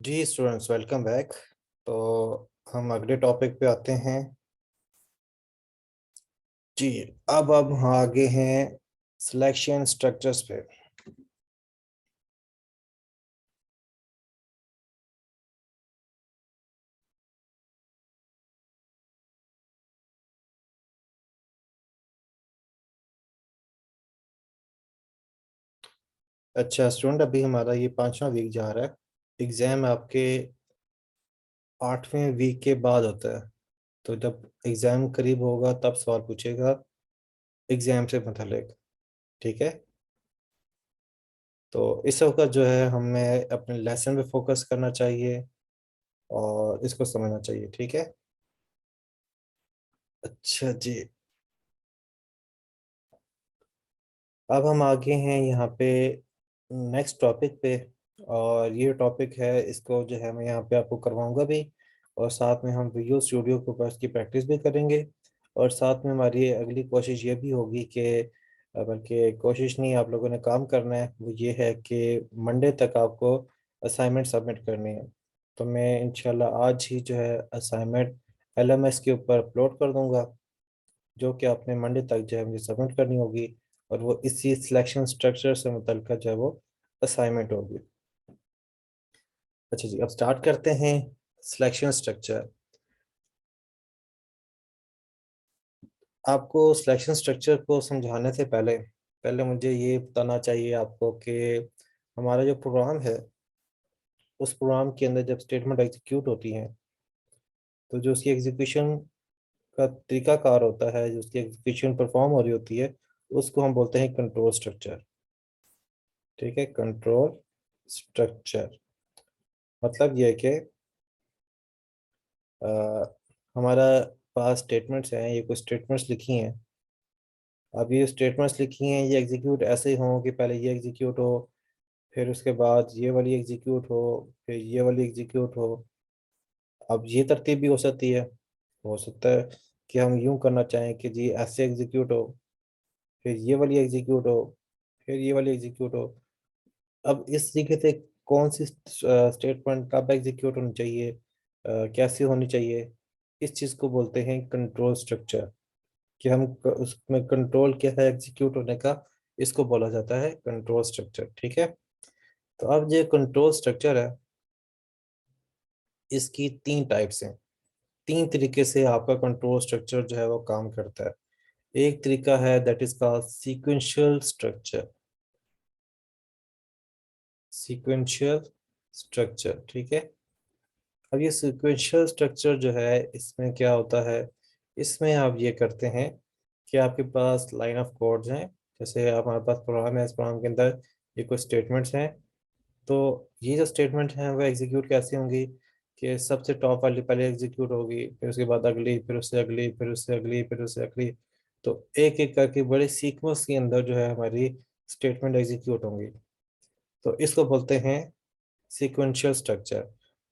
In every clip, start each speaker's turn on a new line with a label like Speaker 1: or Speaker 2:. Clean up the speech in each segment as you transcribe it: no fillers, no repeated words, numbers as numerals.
Speaker 1: जी students, welcome back. तो हम अगले टॉपिक पे आते हैं। जी, अब हम आगे हैं सिलेक्शन स्ट्रक्चर्स पे। अच्छा स्टूडेंट, अभी हमारा ये 5वां वीक जा रहा है। एग्ज़ाम आपके 8वें वीक के बाद होता है। तो जब एग्ज़ाम करीब होगा तब सवाल पूछेगा एग्ज़ाम से मतलब। ठीक है। तो इस वक्त जो है हमें अपने लेसन पे फोकस करना चाहिए और इसको समझना चाहिए। ठीक है। अच्छा जी, अब हम आगे हैं यहाँ पे नेक्स्ट टॉपिक पे। और ये टॉपिक है, इसको जो है मैं यहाँ पे आपको करवाऊंगा भी। और साथ में हम विजुअल स्टूडियो के ऊपर इसकी प्रैक्टिस भी करेंगे। और साथ में हमारी अगली कोशिश ये भी होगी कि बल्कि कोशिश नहीं, आप लोगों ने काम करना है, वो ये है कि मंडे तक आपको असाइनमेंट सबमिट करनी है। तो मैं इंशाल्लाह आज ही जो है असाइनमेंट LMS के ऊपर अपलोड कर दूंगा, जो कि आपने मंडे तक जो है मुझे सबमिट करनी होगी। और वो इसी सिलेक्शन स्ट्रक्चर से मुतल्लिक़ जो है वो असाइनमेंट होगी। अच्छा जी, अब स्टार्ट करते हैं सिलेक्शन स्ट्रक्चर। आपको सिलेक्शन स्ट्रक्चर को समझाने से पहले पहले मुझे ये बताना चाहिए आपको कि हमारा जो प्रोग्राम है, उस प्रोग्राम के अंदर जब स्टेटमेंट एग्जीक्यूट होती हैं तो जो उसकी एग्जीक्यूशन का तरीकाकार होता है, जो उसकी एग्जीक्यूशन परफॉर्म हो रही होती है, उसको हम बोलते हैं कंट्रोल स्ट्रक्चर। ठीक है, कंट्रोल स्ट्रक्चर मतलब ये है कि हमारा पास स्टेटमेंट्स हैं, ये कुछ स्टेटमेंट्स लिखी हैं। अब ये स्टेटमेंट्स लिखी हैं, ये एग्जीक्यूट ऐसे ही हों कि पहले ये एग्जीक्यूट हो, फिर उसके बाद ये वाली एग्जीक्यूट हो, फिर ये वाली एग्जीक्यूट हो। अब ये तरतीब भी हो सकता है कि हम यूं करना चाहें कि जी ऐसे एग्जीक्यूट हो, फिर ये वाली एग्जीक्यूट हो, फिर ये वाली एग्जीक्यूट हो। अब इस तरीके से कौन सी स्टेटमेंट कब एग्जीक्यूट होनी चाहिए, कैसे होनी चाहिए, इस चीज़ को बोलते हैं कंट्रोल स्ट्रक्चर। कि उसमें कंट्रोल क्या है एग्जीक्यूट होने का, इसको बोला जाता है कंट्रोल स्ट्रक्चर। ठीक है। तो अब ये कंट्रोल स्ट्रक्चर है, इसकी 3 टाइप्स हैं। 3 तरीके से आपका कंट्रोल स्ट्रक्चर जो है वो काम करता है। एक तरीका है that is called sequential structure. Sequential structure, ठीक है। अब ये सीक्वेंशियल स्ट्रक्चर जो है, इसमें क्या होता है, इसमें आप ये करते हैं कि आपके पास लाइन ऑफ कोड्स हैं। जैसे हमारे पास प्रोग्राम है, इस प्रोग्राम के अंदर ये कुछ स्टेटमेंट्स हैं। तो ये जो स्टेटमेंट हैं वो एग्जीक्यूट कैसे होंगी कि सबसे टॉप वाली पहले एग्जीक्यूट होगी, फिर उसके बाद अगली, फिर उससे अगली, फिर उससे अगली, फिर उससे अगली। तो एक एक करके बड़े सीक्वेंस के अंदर जो है हमारी स्टेटमेंट एग्जीक्यूट होंगी। तो इसको बोलते हैं सीक्वेंशियल स्ट्रक्चर।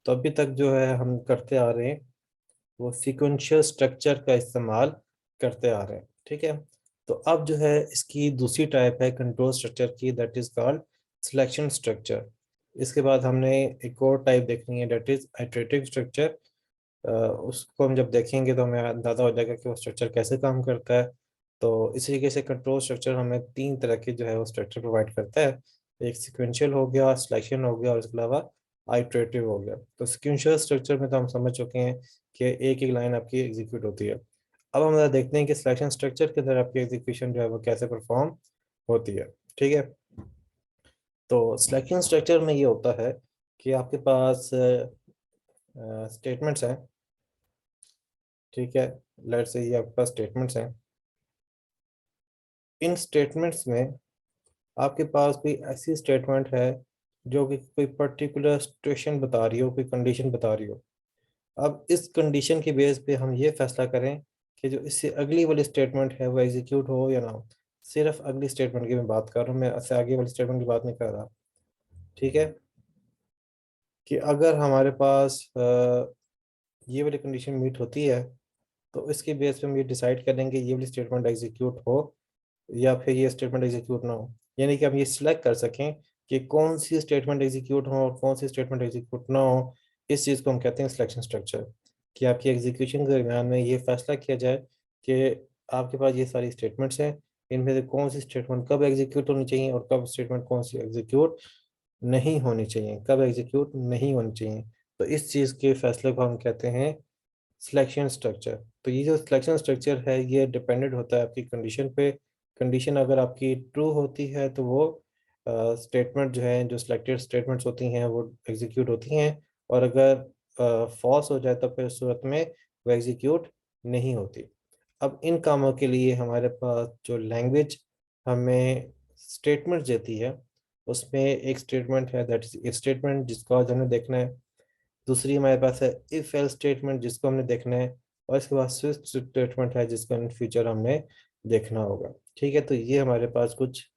Speaker 1: तो अभी तक जो है हम करते आ रहे हैं, वो सीक्वेंशियल स्ट्रक्चर का इस्तेमाल करते आ रहे हैं। ठीक है। तो अब जो है इसकी दूसरी टाइप है कंट्रोल स्ट्रक्चर की, that is called selection structure. इसके बाद हमने एक और टाइप देखनी है, दैट इज आइटरेटिव स्ट्रक्चर। उसको हम जब देखेंगे तो हमें अंदाज़ा हो जाएगा कि वो स्ट्रक्चर कैसे काम करता है। तो इसी तरीके से कंट्रोल स्ट्रक्चर हमें 3 तरह के जो है वो स्ट्रक्चर प्रोवाइड करता है। एक सिक्वेंशियल हो गया, सिलेक्शन हो गया, और इसके अलावा आइटरेटिव हो गया। तो सिक्वेंशियल स्ट्रक्चर में तो हम समझ चुके हैं कि एक एक लाइन आपकी एग्जीक्यूट होती है। अब हम जरा देखते हैं कि सिलेक्शन स्ट्रक्चर के अंदर आपकी एग्जीक्यूशन जो है वो कैसे परफॉर्म होती है। ठीक है। तो सिलेक्शन स्ट्रक्चर में ये होता है कि आपके पास स्टेटमेंट्स हैं। ठीक है। लेट्स से ये आपके पास स्टेटमेंट्स हैं। इन स्टेटमेंट्स में आपके पास कोई ऐसी स्टेटमेंट है जो कि कोई पर्टिकुलर सिचुएशन बता रही हो, कोई कंडीशन बता रही हो। अब इस कंडीशन के बेस पे हम ये फैसला करें कि जो इससे अगली वाली स्टेटमेंट है वो एग्जीक्यूट हो या ना हो। सिर्फ अगली स्टेटमेंट की मैं बात कर रहा हूँ, मैं इससे आगे वाली स्टेटमेंट की बात नहीं कर रहा। ठीक है। कि अगर हमारे पास ये वाली कंडीशन मीट होती है, तो इसके बेस पे हम ये डिसाइड करेंगे ये वाली स्टेटमेंट एग्जीक्यूट हो या फिर ये स्टेटमेंट एग्जीक्यूट ना हो। यानी कि हम ये सिलेक्ट कर सकें कि कौन सी स्टेटमेंट एग्जीक्यूट हो और कौन सी स्टेटमेंट एग्जीक्यूट ना हो, इस चीज़ को हम कहते हैं सिलेक्शन स्ट्रक्चर। कि आपकी एग्जीक्यूशन के दरमियान में ये फैसला किया जाए कि आपके पास ये सारी स्टेटमेंट्स हैं, इनमें से कौन सी स्टेटमेंट कब एग्जीक्यूट होनी चाहिए और कब स्टेटमेंट कौन सी एग्जीक्यूट नहीं होनी चाहिए, कब एग्जीक्यूट नहीं होनी चाहिए। तो इस चीज़ के फैसले को हम कहते हैं सिलेक्शन स्ट्रक्चर। तो ये जो सिलेक्शन स्ट्रक्चर है ये डिपेंडेंट होता है आपकी कंडीशन पे। कंडीशन अगर आपकी ट्रू होती है तो वो स्टेटमेंट जो है, जो सिलेक्टेड स्टेटमेंट्स होती हैं वो एग्जीक्यूट होती हैं, और अगर फॉल्स हो जाए तो फिर उस सूरत में वो एग्जीक्यूट नहीं होती। अब इन कामों के लिए हमारे पास जो लैंग्वेज हमें स्टेटमेंट देती है, उसमें एक स्टेटमेंट है दैट इज इफ स्टेटमेंट, जिसको आज हमने देखना है। दूसरी हमारे पास है इफ एल्स स्टेटमेंट, जिसको हमने देखना है। और इसके बाद स्विच स्टेटमेंट है, जिसको इन फ्यूचर हमने देखना होगा। ठीक है, तो ये हमारे पास कुछ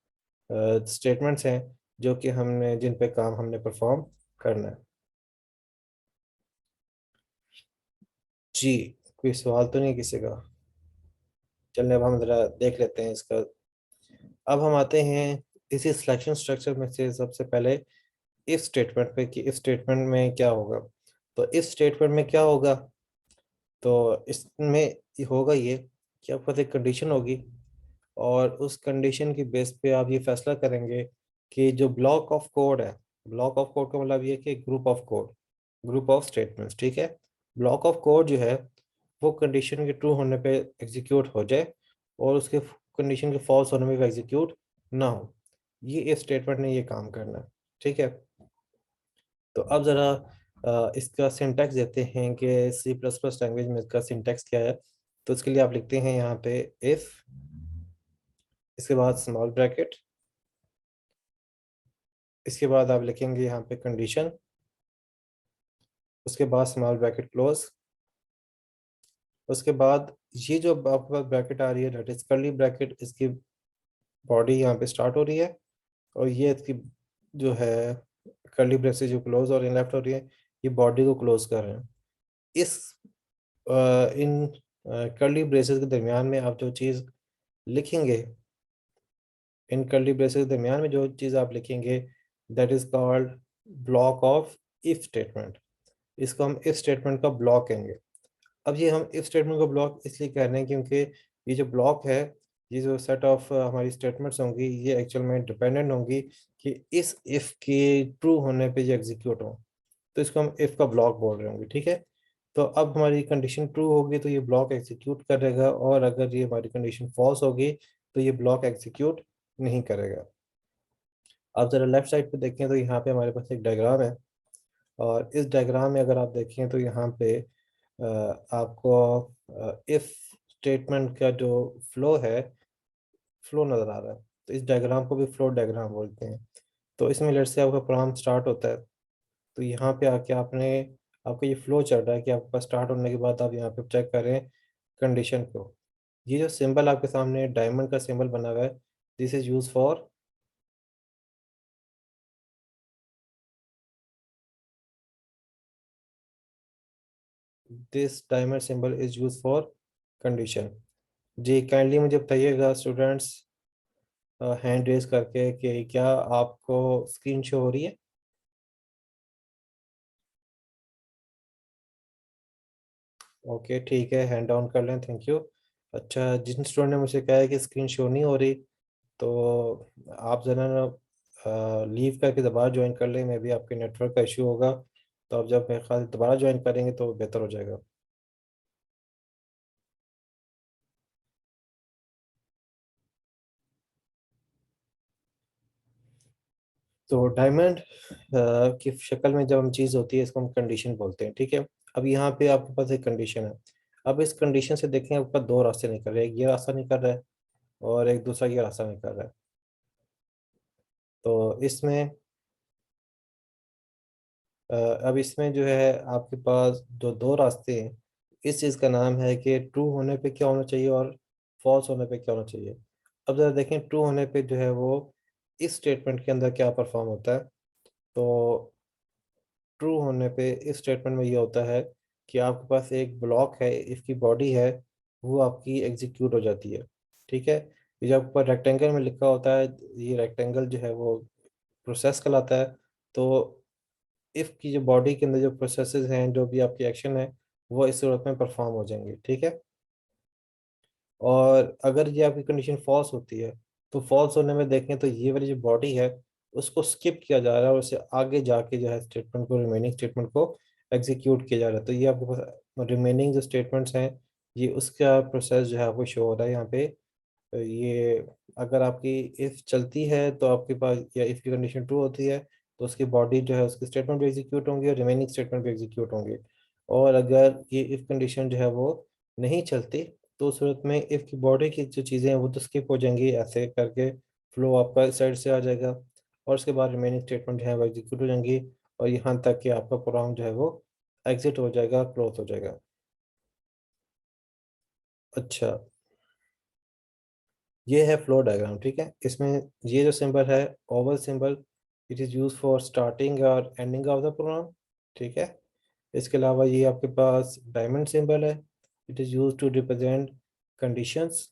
Speaker 1: स्टेटमेंट्स हैं जो कि हमने, जिन पे काम हमने परफॉर्म करना है। जी, कोई सवाल तो नहीं किसी का? चलिए अब हम जरा देख लेते हैं इसका। अब हम आते हैं इसी सिलेक्शन स्ट्रक्चर में से सबसे पहले इफ स्टेटमेंट पे, कि इफ स्टेटमेंट में क्या होगा। तो इफ स्टेटमेंट में क्या होगा, तो इसमें होगा ये कि आपके पास एक कंडीशन होगी, और उस कंडीशन की बेस पे आप ये फैसला करेंगे कि जो ब्लॉक ऑफ कोड है, ब्लॉक ऑफ कोड का मतलब ये कि group of code, group of statements, ठीक है। ब्लॉक ऑफ कोड जो है वो कंडीशन के ट्रू होने पे एग्जीक्यूट हो जाए, और उसके कंडीशन के फॉल्स होने में भी एग्जीक्यूट ना हो। ये इफ स्टेटमेंट ने ये काम करना है, ठीक है। तो अब ज़रा इसका सिंटैक्स देते हैं कि सी प्लस प्लस लैंग्वेज में इसका सिंटैक्स क्या है। तो इसके लिए आप लिखते हैं यहाँ पे इफ, इसके बाद स्मॉल ब्रैकेट, इसके बाद आप लिखेंगे यहाँ पे कंडीशन, उसके बाद स्मॉल ब्रैकेट क्लोज, उसके बाद ये जो आपके पास ब्रैकेट आ रही है दैट इज कर्ली ब्रैकेट, इसकी बॉडी यहाँ पे स्टार्ट हो रही है, और ये इसकी जो है कर्ली ब्रेसेस जो क्लोज और लेफ्ट हो रही है, ये बॉडी को क्लोज कर रहे हैं। इस इन कर्ली ब्रेसेस के दरमियान में आप जो चीज़ लिखेंगे, इन कर्ली ब्रेसेस के दरमियान में जो चीज़ आप लिखेंगे that is called block of if statement. इसको हम इफ स्टेटमेंट का ब्लॉक कहेंगे। अब ये हम इफ स्टेटमेंट का ब्लॉक इसलिए कह रहे हैं क्योंकि ये जो ब्लॉक है, ये जो सेट ऑफ हमारी स्टेटमेंट्स होंगी, ये एक्चुअल में डिपेंडेंट होंगी कि इस इफ के ट्रू होने पे ये एग्जीक्यूट हो। तो इसको हम इफ का ब्लॉक बोल रहे होंगे, ठीक है। तो अब हमारी कंडीशन ट्रू होगी तो ये ब्लॉक एग्जीक्यूट करेगा, और अगर ये हमारी कंडीशन फॉल्स होगी तो ये ब्लॉक एग्जीक्यूट नहीं करेगा। आप जरा लेफ्ट साइड पे देखें तो यहाँ पे हमारे पास एक डायग्राम है, और इस डायग्राम में अगर आप देखें तो यहाँ पे आपको इफ स्टेटमेंट का जो फ्लो है, फ्लो नज़र आ रहा है। तो इस डायग्राम को भी फ्लो डायग्राम बोलते हैं। तो इसमें लेट से आपका प्रोग्राम स्टार्ट होता है, तो यहाँ पे आके आपने, आपका ये फ्लो चल रहा है कि आपके पास स्टार्ट होने के बाद आप यहाँ पे चेक करें कंडीशन को। ये जो सिंबल आपके सामने डायमंड का सिंबल बना हुआ है, this is use for, this diamond symbol is use for condition. जी काइंडली मुझे बताइएगा स्टूडेंट्स, हैंड रेज करके कि क्या आपको स्क्रीन शो हो रही है। ओके ठीक है, हैंड डाउन कर लें, थैंक यू। अच्छा, जिन स्टूडेंट ने मुझे कहा है कि स्क्रीन शो नहीं हो रही, तो आप ज़रा ना लीव करके दोबारा ज्वाइन कर लें, मे बी आपके नेटवर्क का इशू होगा। तो आप जब मेरे ख्याल दोबारा ज्वाइन करेंगे तो बेहतर हो जाएगा। तो डायमंड की शक्ल में जब हम चीज़ होती है इसको हम कंडीशन बोलते हैं, ठीक है। अब यहाँ पे आपके पास एक कंडीशन है। अब इस कंडीशन से देखें आपके पास दो रास्ते निकल रहे हैं, एक ये रास्ता निकल रहा है और एक दूसरा ये रास्ता निकल रहा है। तो इसमें अब इसमें जो है आपके पास जो दो रास्ते हैं, इस चीज़ का नाम है कि ट्रू होने पे क्या होना चाहिए और फॉल्स होने पे क्या होना चाहिए। अब ज़रा देखें ट्रू होने पे जो है वो इस स्टेटमेंट के अंदर क्या परफॉर्म होता है। तो ट्रू होने पे इस स्टेटमेंट में ये होता है कि आपके पास एक ब्लॉक है, इसकी बॉडी है, वो आपकी एग्जीक्यूट हो जाती है, ठीक है। ये जब ऊपर रेक्टेंगल में लिखा होता है, ये रेक्टेंगल जो है वो प्रोसेस कहलाता है। तो इफ की जो बॉडी के अंदर जो प्रोसेसेस हैं, जो भी आपकी एक्शन है, वो इस सूरत में परफॉर्म हो जाएंगे, ठीक है। और अगर ये आपकी कंडीशन फॉल्स होती है, तो फॉल्स होने में देखें तो ये वाली जो बॉडी है उसको स्किप किया जा रहा है, और उससे आगे जाके जो है स्टेटमेंट को, रिमेनिंग स्टेटमेंट को एग्जीक्यूट किया जा रहा है। तो ये आपके पास रिमेनिंग जो स्टेटमेंट्स हैं, ये उसका प्रोसेस जो है आपको शो हो रहा है यहाँ पे। ये अगर आपकी इफ चलती है तो आपके पास, या इफ की कंडीशन ट्रू होती है तो उसकी बॉडी जो है, उसकी स्टेटमेंट भी एग्जीक्यूट होंगे और रिमेनिंग स्टेटमेंट भी एग्जीक्यूट होंगे। और अगर ये इफ कंडीशन जो है वो नहीं चलती, तो उस सूरत में इफ की बॉडी की जो चीज़ें हैं वो तो स्किप हो जाएंगी, ऐसे करके फ्लो आपका इस साइड से आ जाएगा, और उसके बाद रिमेनिंग स्टेटमेंट जो है वो एग्जीक्यूट हो जाएंगी, और यहाँ तक कि आपका प्रोग्राम जो है वो एग्जिट हो जाएगा, क्लोज हो जाएगा। अच्छा, ये है फ्लो डायग्राम, ठीक है। इसमें ये जो सिंबल है, oval symbol, it is use for starting और एंडिंग ऑफ द प्रोग्राम, ठीक है। इसके अलावा ये आपके पास डायमंड सिंबल है, it is use to represent conditions.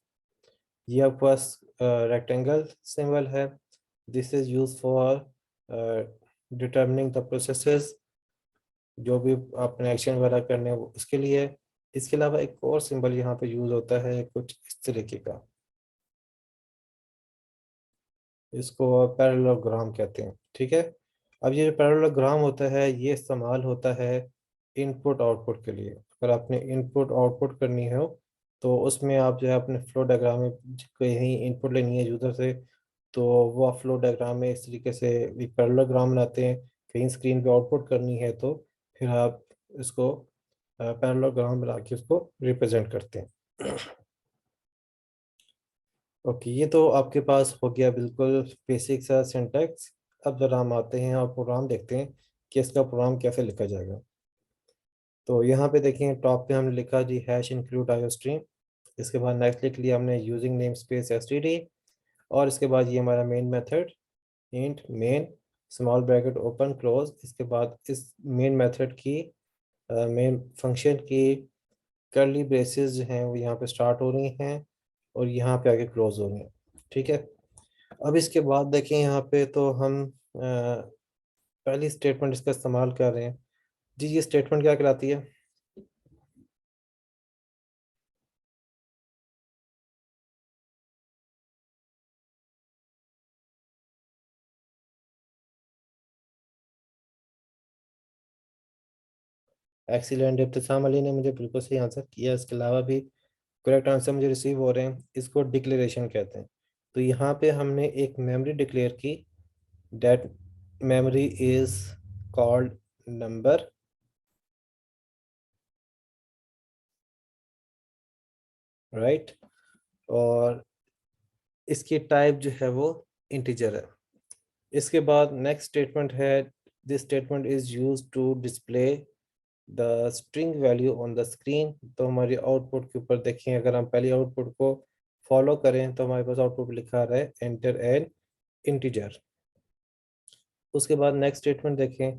Speaker 1: ये आपके पास रेक्टेंगल सिंबल है, this is use for determining the processes, जो भी आपने एक्शन वगैरह करने हैं वो उसके लिए। इसके अलावा एक और सिंबल यहाँ पे यूज होता है कुछ इस तरीके का, इसको पैरेललोग्राम कहते हैं, ठीक है। अब ये जो पैरेललोग्राम होता है, ये इस्तेमाल होता है इनपुट आउटपुट के लिए। अगर आपने इनपुट आउटपुट करनी हो, तो उसमें आप जो है अपने फ्लो डायग्राम में कहीं इनपुट लेनी है यूज़र से, तो वो आप फ्लो डायग्राम में इस तरीके से एक पैरेललोग्राम बनाते हैं। कहीं स्क्रीन पे आउटपुट करनी है तो फिर आप इसको पैरेललोग्राम बना के उसको रिप्रेजेंट करते हैं। ओके, ये तो आपके पास हो गया बिल्कुल बेसिक सा सिंटैक्स। अब जरा हम आते हैं और प्रोग्राम देखते हैं कि इसका प्रोग्राम कैसे लिखा जाएगा। तो यहाँ पे देखिए, टॉप पे हमने लिखा जी हैश इंक्लूड आईओ स्ट्रीम। इसके बाद नेक्स्ट लिख लिया हमने यूजिंग नेम स्पेस एसटीडी। और इसके बाद ये हमारा main method, int main small bracket open close. इसके बाद इस मेन मेथड की, मेन फंक्शन की कर्ली ब्रेसेस जो हैं वो यहाँ पे स्टार्ट हो रही हैं, और यहाँ पे आगे क्लोज हो रही हैं, ठीक है। अब इसके बाद देखें यहाँ पे, तो हम पहली स्टेटमेंट इसका इस्तेमाल कर रहे हैं। जी, ये स्टेटमेंट क्या कहलाती है? एक्सीलेंट, इब्तिसाम अली ने मुझे बिल्कुल सही आंसर किया। इसके अलावा भी करेक्ट आंसर मुझे रिसीव हो रहे हैं। इसको डिक्लेरेशन कहते हैं। तो यहाँ पे हमने एक मेमोरी डिक्लेयर की, that memory is called number, right. और इसकी टाइप जो है वो इंटीजर है। इसके बाद नेक्स्ट स्टेटमेंट है, this statement is use to display the string value on the screen. तो हमारी आउटपुट के ऊपर देखें, अगर हम पहले आउटपुट को फॉलो करें तो हमारे पास आउटपुट लिखा रहा है एंटर एन इंटीजर। उसके बाद नेक्स्ट स्टेटमेंट देखें,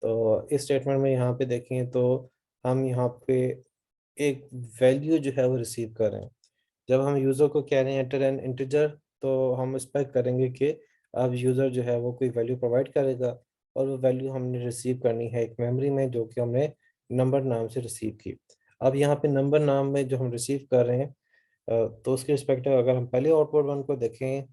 Speaker 1: तो इस स्टेटमेंट में यहाँ पे देखें तो हम यहाँ पे एक वैल्यू जो है वो रिसीव कर रहे हैं। जब हम यूज़र को कह रहे हैं एंटर एन इंटीजर, तो हम एक्सपेक्ट करेंगे कि अब यूज़र जो है वो कोई वैल्यू प्रोवाइड करेगा, और वो वैल्यू हमने रिसीव करनी है एक मेमोरी में, जो कि हमने नंबर नाम से रिसीव की। अब यहाँ पे नंबर नाम में जो हम रिसीव कर रहे हैं, तो उसके रिस्पेक्टिव अगर हम पहले आउटपुट वन को देखें,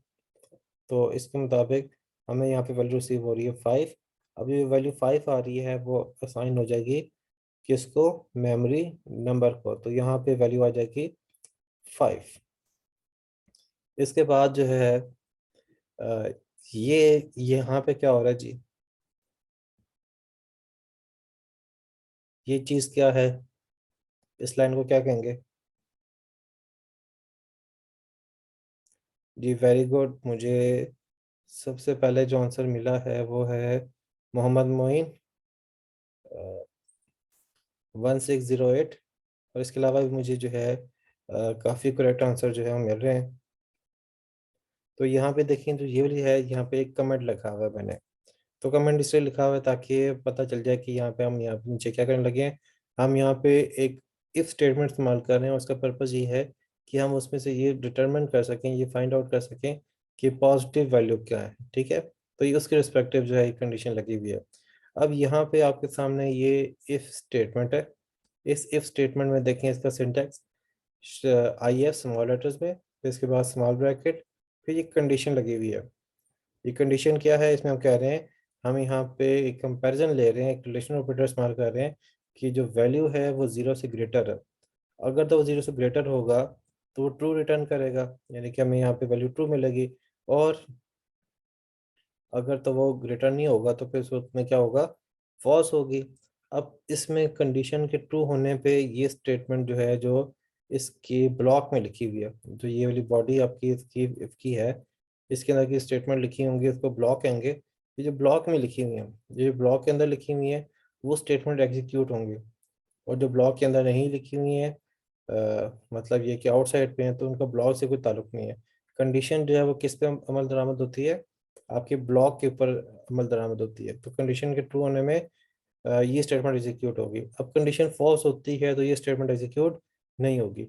Speaker 1: तो इसके मुताबिक हमें यहाँ पे वैल्यू रिसीव हो रही है 5। अब ये वैल्यू 5 आ रही है, वो असाइन हो जाएगी किसको? मेमोरी नंबर को। तो यहाँ पे वैल्यू आ जाएगी 5। इसके बाद जो है अ, ये यहाँ पे क्या हो रहा है जी? ये चीज़ क्या है? इस लाइन को क्या कहेंगे? जी वेरी गुड। मुझे सबसे पहले जो आंसर मिला है वो है मोहम्मद मोइन 1608। और इसके अलावा भी मुझे जो है काफ़ी करेक्ट आंसर जो है वो मिल रहे हैं। तो यहाँ पे देखें, तो ये वाली है, यहाँ पे एक कमेंट लिखा हुआ है मैंने। तो कमेंट इसलिए लिखा हुआ है ताकि पता चल जाए कि यहाँ पे हम यहाँ पे नीचे क्या करने लगे हैं। हम यहाँ पे एक इफ स्टेटमेंट इस्तेमाल कर रहे हैं, उसका पर्पज़ ये है कि हम उसमें से ये डिटरमिन कर सकें, ये फाइंड आउट कर सकें कि पॉजिटिव वैल्यू क्या है, ठीक है। तो ये उसके रिस्पेक्टिव जो है कंडीशन लगी हुई है। अब यहाँ पे आपके सामने ये इफ स्टेटमेंट है। इस इफ स्टेटमेंट में देखें इसका syntax, I F small letters में, फिर इसके बाद स्मॉल ब्रैकेट, फिर ये कंडीशन लगी हुई है। ये कंडीशन क्या है, इसमें हम कह रहे हैं, हम यहाँ पे एक कंपैरिजन ले रहे हैं, एक रिलेशन ऑपरेटर इस्तेमाल कर रहे हैं कि जो वैल्यू है वो जीरो से ग्रेटर है। अगर तो वो जीरो से ग्रेटर होगा तो वो ट्रू रिटर्न करेगा, यानी कि हमें यहाँ पे वैल्यू ट्रू मिलेगी। और अगर तो वो ग्रेटर नहीं होगा तो फिर उसमें क्या होगा, फॉल्स होगी। अब इसमें कंडीशन के ट्रू होने पे ये स्टेटमेंट जो है, जो इसके ब्लॉक में लिखी हुई है, जो ये वाली बॉडी आपकी इसकी if की है, इसके अंदर की स्टेटमेंट लिखी होंगी, इसको ब्लॉक कहेंगे। ये जो ब्लॉक में लिखी हुई है, जो ब्लॉक के अंदर लिखी हुई है, वो स्टेटमेंट एग्जीक्यूट होंगे। और जो ब्लॉक के अंदर नहीं लिखी हुई है, मतलब ये कि आउटसाइड पे हैं, तो उनका ब्लॉक से कोई ताल्लुक नहीं है। कंडीशन जो है वो किस पे अमल दरामद होती है, आपके ब्लॉक के ऊपर अमल दरामद होती है। तो कंडीशन के ट्रू होने में ये स्टेटमेंट एग्जीक्यूट होगी। अब कंडीशन फॉल्स होती है तो ये स्टेटमेंट एग्जीक्यूट नहीं होगी।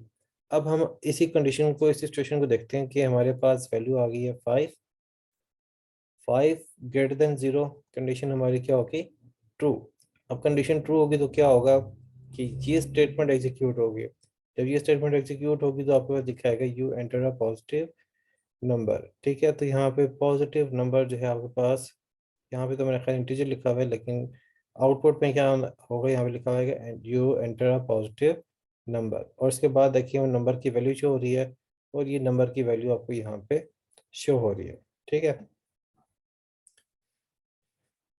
Speaker 1: अब हम इसी कंडीशन को, इसी सिचुएशन को देखते हैं कि हमारे पास वैल्यू आ गई है 5, 5 ग्रेटर देन 0, कंडीशन हमारी क्या होगी, ट्रू। अब कंडीशन ट्रू होगी तो क्या होगा कि ये स्टेटमेंट एग्जीक्यूट होगी। जब ये स्टेटमेंट एग्जीक्यूट होगी तो आपके पास दिखाएगा you enter a positive number. ठीक है, तो यहाँ पे पॉजिटिव नंबर जो है आपके पास, यहाँ पे तो मेरा ख्याल इंटीजर लिखा हुआ है, लेकिन आउटपुट में क्या होगा, यहाँ पे लिखा हुआ है you enter a positive number. और इसके बाद देखिए वो नंबर की वैल्यू शो हो रही है, और ये नंबर की वैल्यू आपको यहाँ पे शो हो रही है। ठीक है।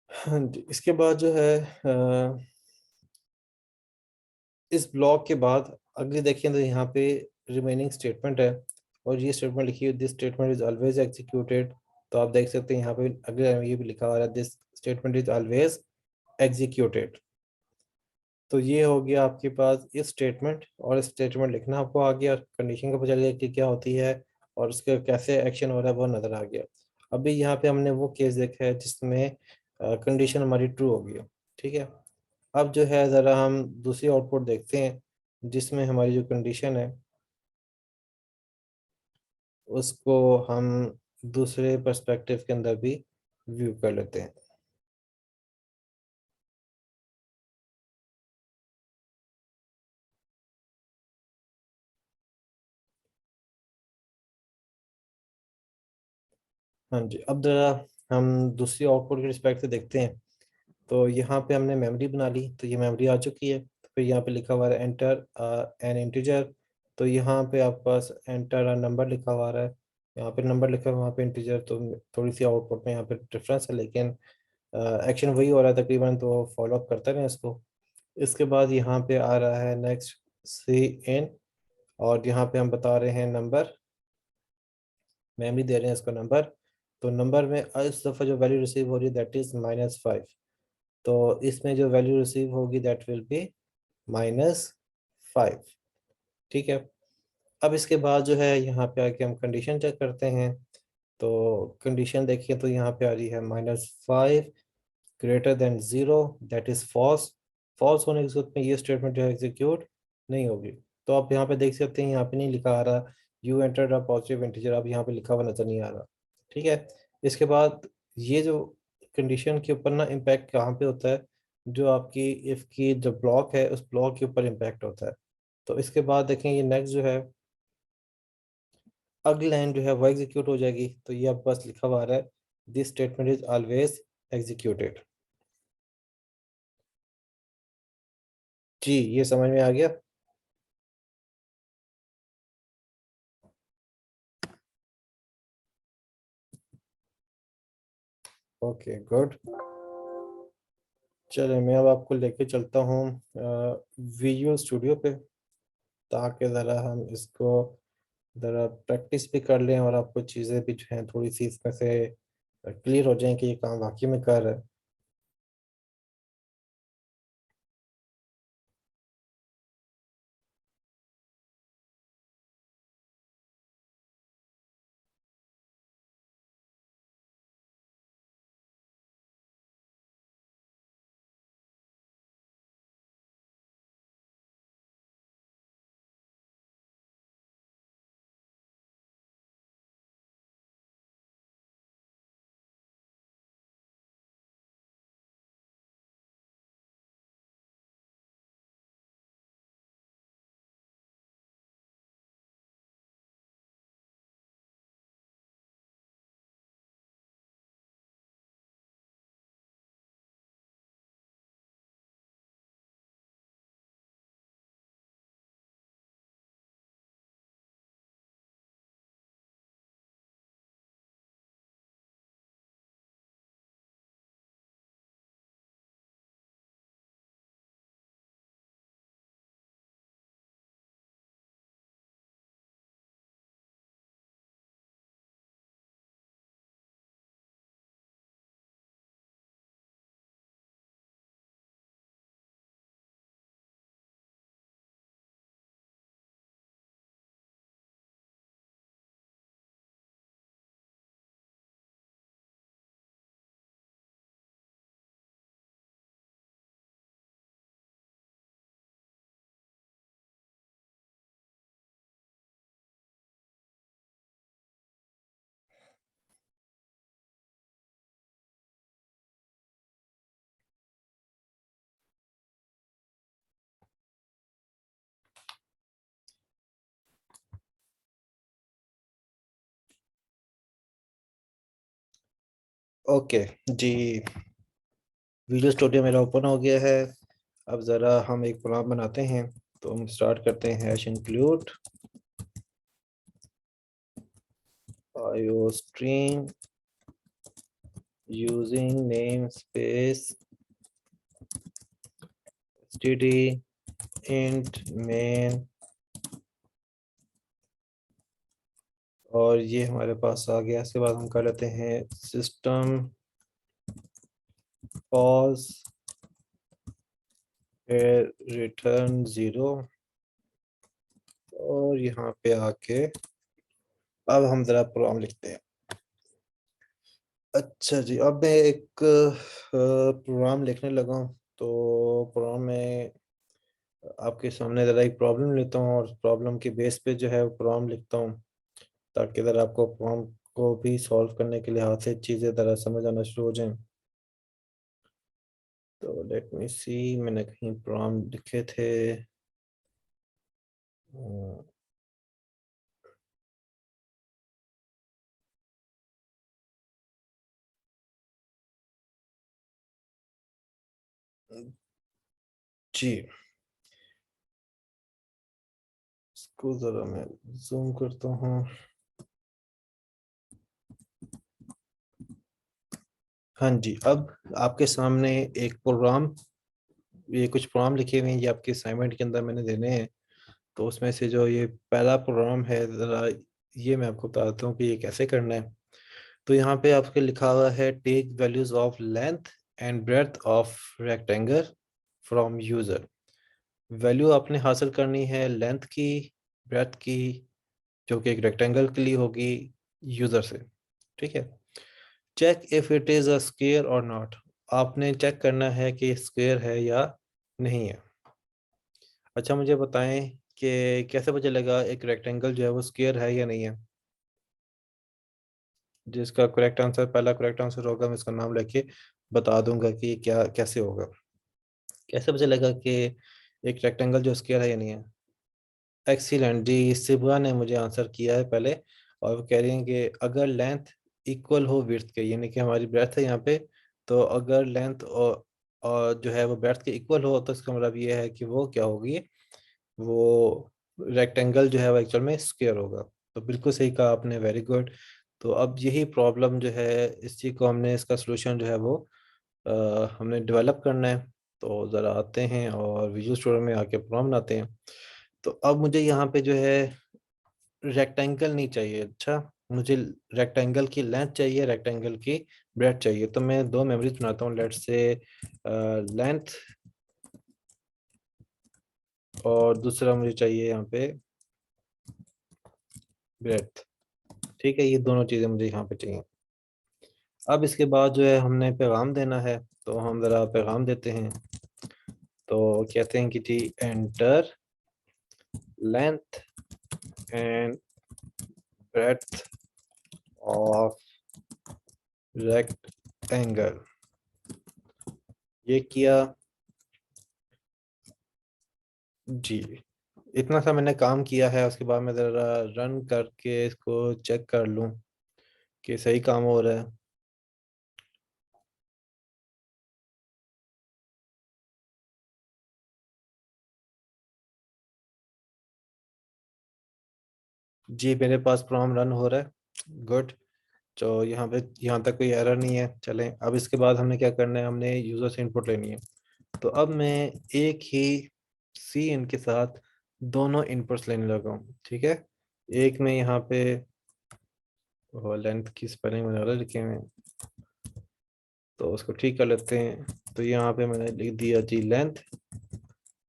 Speaker 1: हाँ जी, इसके बाद जो है इस ब्लॉक के बाद अगले देखिए तो यहाँ पे रिमेनिंग स्टेटमेंट है, और ये स्टेटमेंट लिखी है this statement is always executed. तो आप देख सकते हैं यहाँ पे अगले ये भी लिखा हुआ है this statement is always executed. तो ये हो गया आपके पास इस स्टेटमेंट, और स्टेटमेंट लिखना आपको आ गया, कंडीशन का पता चल गया कि क्या होती है, और उसका कैसे एक्शन हो रहा है वो नज़र आ गया। अभी यहाँ पे हमने वो केस देखा है जिसमें कंडीशन हमारी ट्रू हो गई। ठीक है। अब जो है ज़रा हम दूसरी आउटपुट देखते हैं, जिसमें हमारी जो कंडीशन है उसको हम दूसरे पर्सपेक्टिव के अंदर भी व्यू कर लेते हैं। हाँ जी, अब ज़रा हम दूसरी आउटपुट के रिस्पेक्ट से देखते हैं। तो यहाँ पे हमने मेमोरी बना ली, तो ये मेमोरी आ चुकी है। तो फिर यहाँ पे लिखा हुआ है एंटर एन इंटीजर। तो यहाँ पे आपके पास एंटर अ नंबर लिखा हुआ है, यहाँ पे नंबर लिखा हुआ है, वहाँ पे इंटीजर। तो थोड़ी सी आउटपुट में यहाँ पे डिफरेंस है, लेकिन एक्शन वही हो रहा है तकरीबन, तो फॉलो अप करते रहें इसको। इसके बाद यहाँ पे आ रहा है नेक्स्ट सी इन, और यहाँ पे हम बता रहे हैं नंबर, मेमोरी दे रहे हैं इसको नंबर। तो नंबर में इस दफ़ा जो वैल्यू रिसीव हो रही है दैट इज़ -5। तो इसमें जो वैल्यू रिसीव होगी दैट विल बी -5। ठीक है। अब इसके बाद जो है यहाँ पे आके हम कंडीशन चेक करते हैं। तो कंडीशन देखिए तो यहाँ पे आ रही है -5 greater than 0, that is false. False होने की सूरत में ये स्टेटमेंट जो है एग्जीक्यूट नहीं होगी। तो आप यहाँ पे देख सकते हैं, यहाँ पे नहीं लिखा आ रहा you entered a positive integer, अब यहाँ पे लिखा हुआ नजर नहीं आ रहा। ठीक है। इसके बाद ये जो कंडीशन के ऊपर ना इम्पैक्ट कहाँ पे होता है, जो आपकी इफ की जो ब्लॉक है उस ब्लॉक के ऊपर इम्पैक्ट होता है। तो इसके बाद देखें ये नेक्स्ट जो है अगली लाइन जो है वो एग्जीक्यूट हो जाएगी। तो ये आपके पास लिखा हुआ आ रहा है this statement is always executed. जी, ये समझ में आ गया। Okay good. चलिए मैं अब आपको लेके चलता हूँ विजुअल स्टूडियो पे, ताकि ज़रा हम इसको ज़रा प्रैक्टिस भी कर लें, और आपको चीज़ें भी जो हैं थोड़ी सी इसमें से क्लियर हो जाएं कि ये काम वाकई में कर रहा है। ओके जी, विजुअल स्टूडियो मेरा ओपन हो गया है। अब ज़रा हम एक प्रोग्राम बनाते हैं। तो हम स्टार्ट करते हैं hash include iostream using namespace std int main, और ये हमारे पास आ गया। इसके बाद हम कर लेते हैं सिस्टम पॉज रिटर्न 0, और यहाँ पे आके अब हम ज़रा प्रोग्राम लिखते हैं। अच्छा जी, अब मैं एक प्रोग्राम लिखने लगा हूँ। तो प्रोग्राम में आपके सामने ज़रा एक प्रॉब्लम लेता हूँ, और प्रॉब्लम के बेस पे जो है वो प्रोग्राम लिखता हूँ, ताकि ज़रा आपको प्रॉब्लम को भी सॉल्व करने के लिए हाथ से चीज़ें ज़रा समझ आना शुरू हो जाएं। तो लेट मी सी, मैंने कहीं प्रोग्राम लिखे थे। अ, जी, इसको ज़रा मैं जूम करता हूँ। हाँ जी, अब आपके सामने एक प्रोग्राम, ये कुछ प्रोग्राम लिखे हुए हैं, ये आपके असाइनमेंट के अंदर मैंने देने हैं। तो उसमें से जो ये पहला प्रोग्राम है, ज़रा ये मैं आपको बताता हूँ कि ये कैसे करना है। तो यहाँ पे आपके लिखा हुआ है take values of length and breadth of rectangle from user. Value आपने हासिल करनी है लेंथ की, ब्रेड्थ की, जो कि एक रेक्टेंगल के लिए होगी, यूजर से। ठीक है। Check if it is a square और नॉट। आपने चेक करना है कि स्क्वायर है या नहीं है। अच्छा, मुझे बताएं कि कैसे पता चलेगा एक रेक्टेंगल जो है वो स्क्वायर है या नहीं है। जिसका करेक्ट आंसर, पहला करेक्ट आंसर होगा, मैं इसका नाम लेके बता दूंगा कि क्या कैसे होगा। कैसे पता चलेगा कि एक रेक्टेंगल जो स्क्वायर है या नहीं है। एक्सीलेंट जी, सिबा ने मुझे आंसर किया है पहले। और वो कह रही हैं कि अगर लेंथ इक्वल हो विड्थ के, यानी कि हमारी ब्रेथ है यहाँ पे। तो अगर लेंथ और जो है वो ब्रेथ के इक्वल हो, तो इसका मतलब ये है कि वो क्या होगी, वो रेक्टेंगल जो है वो एक्चुअल में स्क्वायर होगा। तो बिल्कुल सही कहा आपने, वेरी गुड। तो अब यही प्रॉब्लम जो है, इस चीज़ को हमने, इसका सोल्यूशन जो है वो हमने डेवलप करना है। तो ज़रा आते हैं और विजुअल स्टूडियो में आके प्रॉब्लम बनाते हैं। तो अब मुझे यहाँ पे जो है रेक्टेंगल नहीं चाहिए। अच्छा, मुझे रेक्टेंगल की लेंथ चाहिए, रेक्टेंगल की ब्रेथ चाहिए। तो मैं दो मेमोरीज बनाता हूँ, लेट्स से लेंथ, और दूसरा मुझे चाहिए यहाँ पे ब्रेथ। ठीक है, ये दोनों चीज़ें मुझे यहाँ पे चाहिए। अब इसके बाद जो है हमने पैगाम देना है। तो हम ज़रा पैगाम देते हैं। तो कहते हैं कि जी enter length and breadth of rectangle. ये किया जी। इतना सा मैंने काम किया है। उसके बाद मैं ज़रा रन करके इसको चेक कर लूँ कि सही काम हो रहा है। जी, मेरे पास प्रोग्राम रन हो रहा है, गुड। तो यहाँ तक कोई एरर नहीं है। चलें, अब इसके बाद हमने क्या करना है, हमने यूज़र से इनपुट लेनी है। तो अब मैं एक ही सी इन के साथ दोनों इनपुट्स लेने लगा हूँ। ठीक है। एक में यहाँ पे लेंथ की स्पेलिंग में एरर लिखे हुए हैं, तो उसको ठीक कर लेते हैं। तो यहाँ पे मैंने लिख दिया जी लेंथ,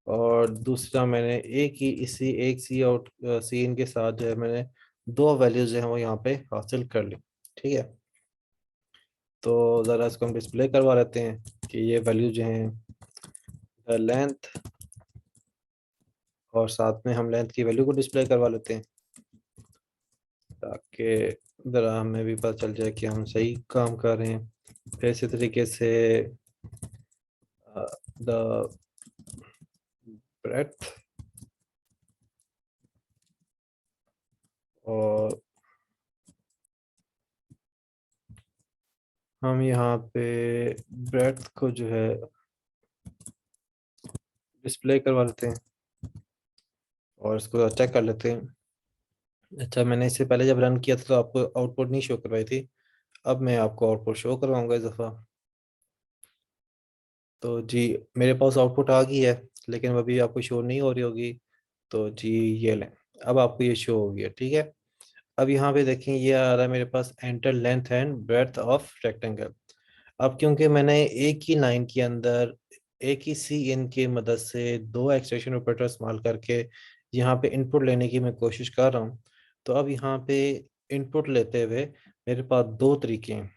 Speaker 1: और दूसरा मैंने एक ही इसी एक सी आउट सी इन के साथ जो है मैंने दो वैल्यूज जो है वो यहाँ पे हासिल कर ली। ठीक है। तो ज़रा इसको हम डिस्प्ले करवा लेते हैं कि ये वैल्यू जो हैं लेंथ, और साथ में हम लेंथ की वैल्यू को डिस्प्ले करवा लेते हैं, ताकि ज़रा हमें भी पता चल जाए कि हम सही काम कर रहे हैं। फिर इसी तरीके से द ब्रेथ और हम यहाँ पे ब्रेड्थ को जो है डिस्प्ले करवा लेते हैं और इसको चेक कर लेते हैं। अच्छा, मैंने इससे पहले जब रन किया था तो आपको आउटपुट नहीं शो करवाई थी, अब मैं आपको आउटपुट शो करवाऊंगा इस दफ़ा। तो जी, मेरे पास आउटपुट आ गई है, लेकिन अभी आपको शो नहीं हो रही होगी। तो जी, ये लें, अब आपको ये शो हो गया, ठीक है। अब यहाँ पे देखें, ये आ रहा है मेरे पास enter length and breadth of rectangle. अब क्योंकि मैंने एक ही लाइन के अंदर एक ही सी इन की मदद से दो एक्सटेंशन ऑपरेटर इस्तेमाल करके यहाँ पे इनपुट लेने की मैं कोशिश कर रहा हूँ। तो अब यहाँ पे इनपुट लेते हुए मेरे पास दो तरीके हैं।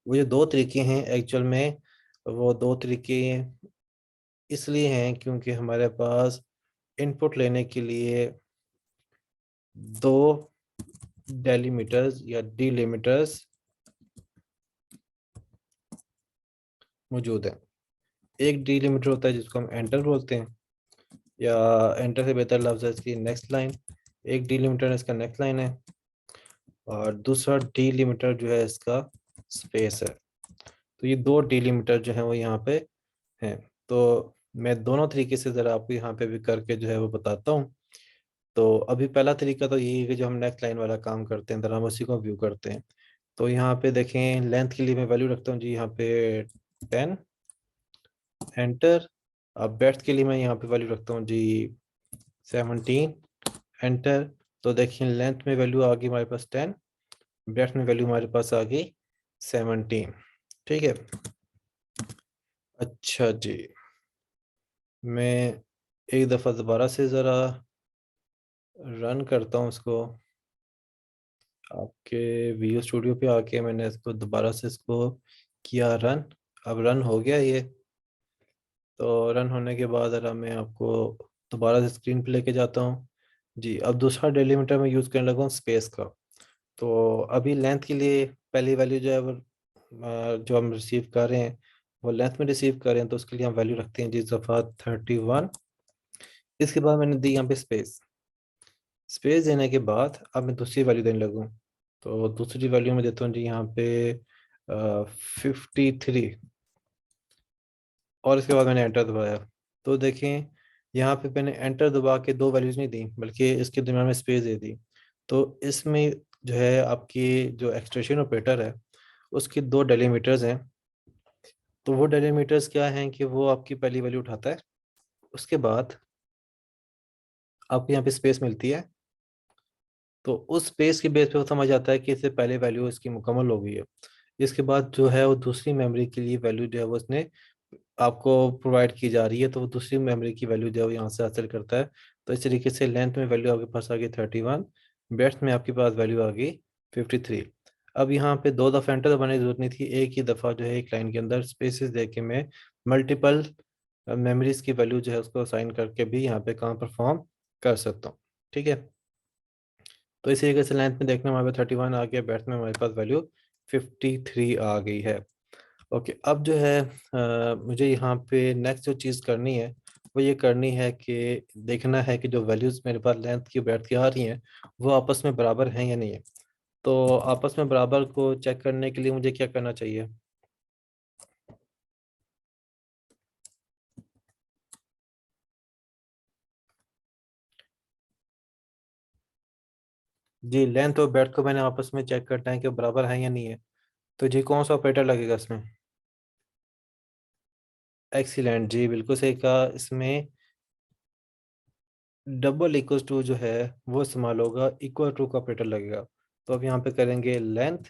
Speaker 1: वो जो दो तरीके हैं एक्चुअल में, वो दो तरीके इसलिए हैं क्योंकि हमारे पास इनपुट लेने के लिए दो डेलीमीटर्स या डीलिमिटर्स मौजूद हैं। एक डीलिमिटर होता है जिसको हम एंटर बोलते हैं, या एंटर से बेहतर लफ्ज़ है इसकी नेक्स्ट लाइन। एक डीलिमिटर इसका नेक्स्ट लाइन है, और दूसरा डीलिमिटर जो है इसका स्पेस है। तो ये दो डीलिमिटर जो है वो यहाँ पे हैं। तो मैं दोनों तरीके से ज़रा आपको यहाँ पे भी करके जो है वो बताता हूँ। तो अभी पहला तरीका तो यही है कि जो हम नेक्स्ट लाइन वाला काम करते हैं, ज़रा हम उसी को व्यू करते हैं। तो यहाँ पे देखें, लेंथ के लिए मैं वैल्यू रखता हूँ जी यहाँ पे 10, एंटर। अब ब्रेड्थ के लिए मैं यहाँ पे वैल्यू रखता हूँ जी 17, एंटर। तो देखिए, लेंथ में वैल्यू आ गई हमारे पास 10, ब्रेड्थ में वैल्यू हमारे पास आ गई 17, ठीक है। अच्छा जी, मैं एक दफ़ा दोबारा से ज़रा रन करता हूँ इसको। आपके वीडियो स्टूडियो पे आके मैंने इसको दोबारा से इसको किया रन। अब रन हो गया ये। तो रन होने के बाद ज़रा मैं आपको दोबारा से स्क्रीन पे लेके जाता हूँ। जी, अब दूसरा डेलीमीटर मैं यूज़ करने लगा हूँ स्पेस का। तो अभी लेंथ के लिए पहली वैल्यू जो है वो जो हम रिसीव कर रहे हैं वो लेंथ में रिसीव कर रहे हैं, तो उसके लिए हम वैल्यू रखते हैं जिस दफ़ा 31। इसके बाद मैंने दी यहाँ पे स्पेस। स्पेस देने के बाद अब मैं दूसरी वैल्यू देने लगूँ। तो दूसरी वैल्यू में देता हूँ जी यहाँ पे 53, और इसके बाद मैंने एंटर दबाया। तो देखें, यहाँ पे मैंने एंटर दबा के दो वैल्यूज़ नहीं दी, बल्कि इसके दरम्यान में स्पेस दे दी। तो इसमें जो है आपकी जो एक्सटेंशन ऑपरेटर है उसकी दो डेलीमीटर्स हैं। तो वो डेलीमीटर्स क्या हैं कि वो आपकी पहली वैल्यू उठाता है, उसके बाद आपको यहाँ पे स्पेस मिलती है। तो उस स्पेस के बेस पे वो समझ आता है कि इससे पहले वैल्यू इसकी मुकम्मल हो गई है। इसके बाद जो है वो दूसरी मेमोरी के लिए वैल्यू जो है वो उसने आपको प्रोवाइड की जा रही है, तो वो दूसरी मेमोरी की वैल्यू जो है वो यहाँ से हासिल करता है। तो इस तरीके से लेंथ में वैल्यू आपके पास आ गई 31, ब्रेड्थ में आपके पास वैल्यू आ गई 53। अब यहाँ पे दो दफ़ा एंटर दबाने की जरूरत नहीं थी, एक ही दफ़ा जो है एक लाइन के अंदर स्पेसेस दे के मैं मल्टीपल मेमोरीज की वैल्यू जो है उसको असाइन करके भी यहाँ पे काम परफॉर्म कर सकता हूँ, ठीक है। तो इसी तरीके से लेंथ में देखने में हमारे पास 31 आ गया, ब्रेड्थ में हमारे पास वैल्यू 53 आ गई है। ओके, अब जो है मुझे यहाँ पे नेक्स्ट जो चीज़ करनी है वो ये करनी है कि देखना है कि जो वैल्यूज़ मेरे पास लेंथ की ब्रेड्थ की आ रही हैं वो आपस में बराबर हैं या नहीं है। तो आपस में बराबर को चेक करने के लिए मुझे क्या करना चाहिए? जी, लेंथ और ब्रेड्थ को मैंने आपस में चेक करना है कि बराबर है या नहीं है। तो जी, कौन सा ऑपरेटर लगेगा इसमें? एक्सीलेंट जी, बिल्कुल सही कहा। इसमें डबल इक्वल टू जो है वो इस्तेमाल होगा, इक्वल टू का ऑपरेटर लगेगा। तो अब यहाँ पे करेंगे लेंथ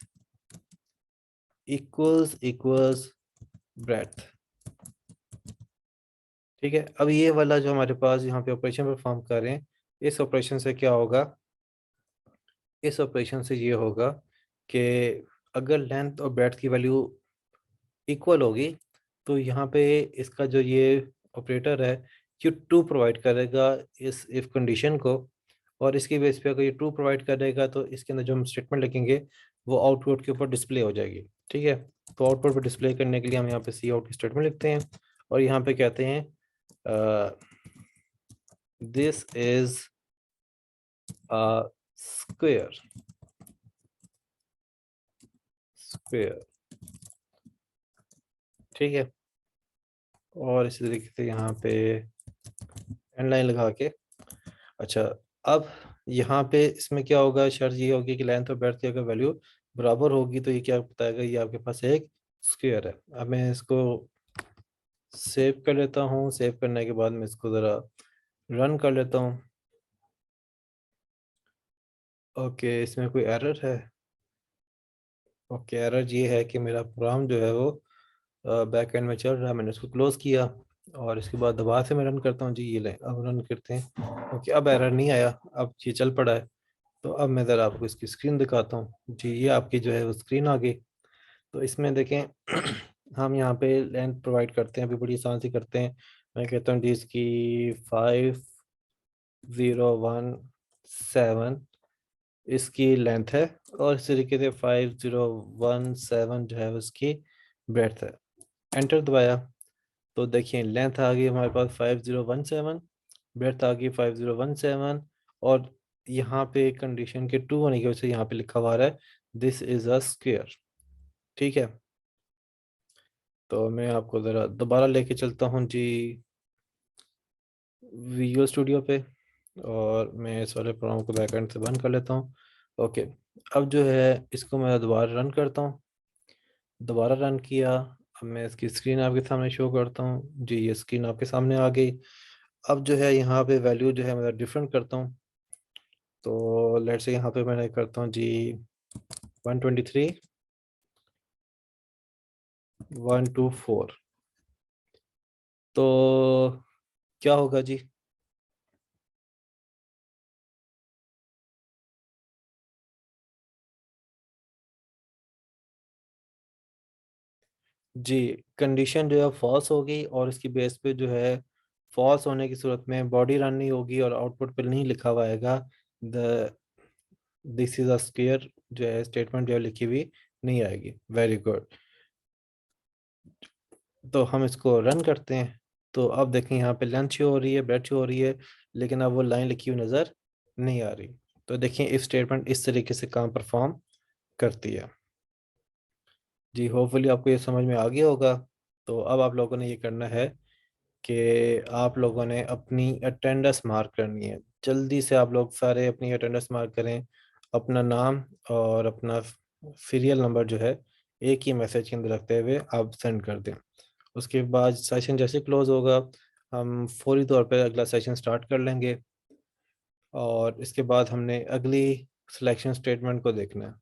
Speaker 1: इक्वल्स इक्वल्स ब्रेड्थ, ठीक है। अब ये वाला जो हमारे पास यहाँ पे ऑपरेशन परफॉर्म कर रहे हैं, इस ऑपरेशन से क्या होगा? इस ऑपरेशन से ये होगा कि अगर लेंथ और ब्रेड्थ की वैल्यू इक्वल होगी तो यहाँ पे इसका जो ये ऑपरेटर है ये ट्रू प्रोवाइड करेगा इस इफ कंडीशन को, और इसकी बेस पे अगर ये ट्रू प्रोवाइड करेगा तो इसके अंदर जो हम स्टेटमेंट लिखेंगे वो आउटपुट के ऊपर डिस्प्ले हो जाएगी, ठीक है। तो आउटपुट पर डिस्प्ले करने के लिए हम यहाँ पे सी आउट की स्टेटमेंट लिखते हैं और यहाँ पे कहते हैं this is a square square ठीक है। और इसी तरीके से यहाँ पे एंड लाइन लगा के, अच्छा, अब यहाँ पे इसमें क्या होगा, शर्त ये होगी कि लेंथ और ब्रेड्थ की अगर वैल्यू बराबर होगी तो ये क्या बताएगा, ये आपके पास एक स्क्वायर है। अब मैं इसको सेव कर लेता हूँ, सेव करने के बाद मैं इसको ज़रा रन कर लेता हूँ। ओके, इसमें कोई एरर है? ओके, एरर ये है कि मेरा प्रोग्राम जो है वो बैक एंड में चल रहा है। मैंने उसको क्लोज किया और इसके बाद दोबारा से मैं रन करता हूँ। जी ये लें, अब रन करते हैं। ओके, अब एरर नहीं आया, अब ये चल पड़ा है। तो अब मैं ज़रा आपको इसकी स्क्रीन दिखाता हूँ। जी ये आपकी जो है वो स्क्रीन आ गई। तो इसमें देखें हम यहाँ पे लेंथ प्रोवाइड करते हैं, अभी बड़ी आसान सी करते हैं। मैं कहता हूँ जी इसकी 5017 इसकी लेंथ है, और इस तरीके से 5017 जो है उसकी ब्रेड्थ है। एंटर दबाया तो देखिए लेंथ आ गई हमारे पास 5017, ब्रेड्थ आ गई 5017। और यहाँ पे कंडीशन के ट्रू होने की वजह से यहाँ पे लिखा हुआ है दिस इज अ स्क्वायर। ठीक है, तो मैं आपको ज़रा दोबारा लेके चलता हूँ जी विजुअल स्टूडियो पे, और मैं इस वाले प्रोग्राम को बैकएंड से बंद कर लेता हूँ। ओके, अब जो है इसको मैं दोबारा रन करता हूँ। दोबारा रन किया, अब मैं इसकी स्क्रीन आपके सामने शो करता हूँ। जी ये स्क्रीन आपके सामने आ गई। अब जो है यहाँ पे वैल्यू जो है मैं डिफरेंट करता हूँ। तो लेट्स से यहाँ पे मैंने करता हूँ जी 123 124। तो क्या होगा जी? जी कंडीशन जो है फॉल्स होगी, और इसकी बेस पे जो है फॉल्स होने की सूरत में बॉडी रन नहीं होगी और आउटपुट पे नहीं लिखा हुआ आएगा the this is a square, जो है स्टेटमेंट जो है लिखी हुई नहीं आएगी। Very good. तो हम इसको रन करते हैं। तो अब देखें यहाँ पे लंच शो हो रही है, ब्रेड शो हो रही है, लेकिन अब वो लाइन लिखी हुई नज़र नहीं आ रही। तो देखिए इफ स्टेटमेंट इस तरीके से काम परफॉर्म करती है। जी होपफुली आपको ये समझ में आ गया होगा। तो अब आप लोगों ने ये करना है कि आप लोगों ने अपनी अटेंडेंस मार्क करनी है। जल्दी से आप लोग सारे अपनी अटेंडेंस मार्क करें। अपना नाम और अपना सीरियल नंबर जो है एक ही मैसेज के अंदर रखते हुए आप सेंड कर दें। उसके बाद सेशन जैसे क्लोज होगा, हम फौरी तौर पर अगला सेशन स्टार्ट कर लेंगे, और इसके बाद हमने अगली सिलेक्शन स्टेटमेंट को देखना है।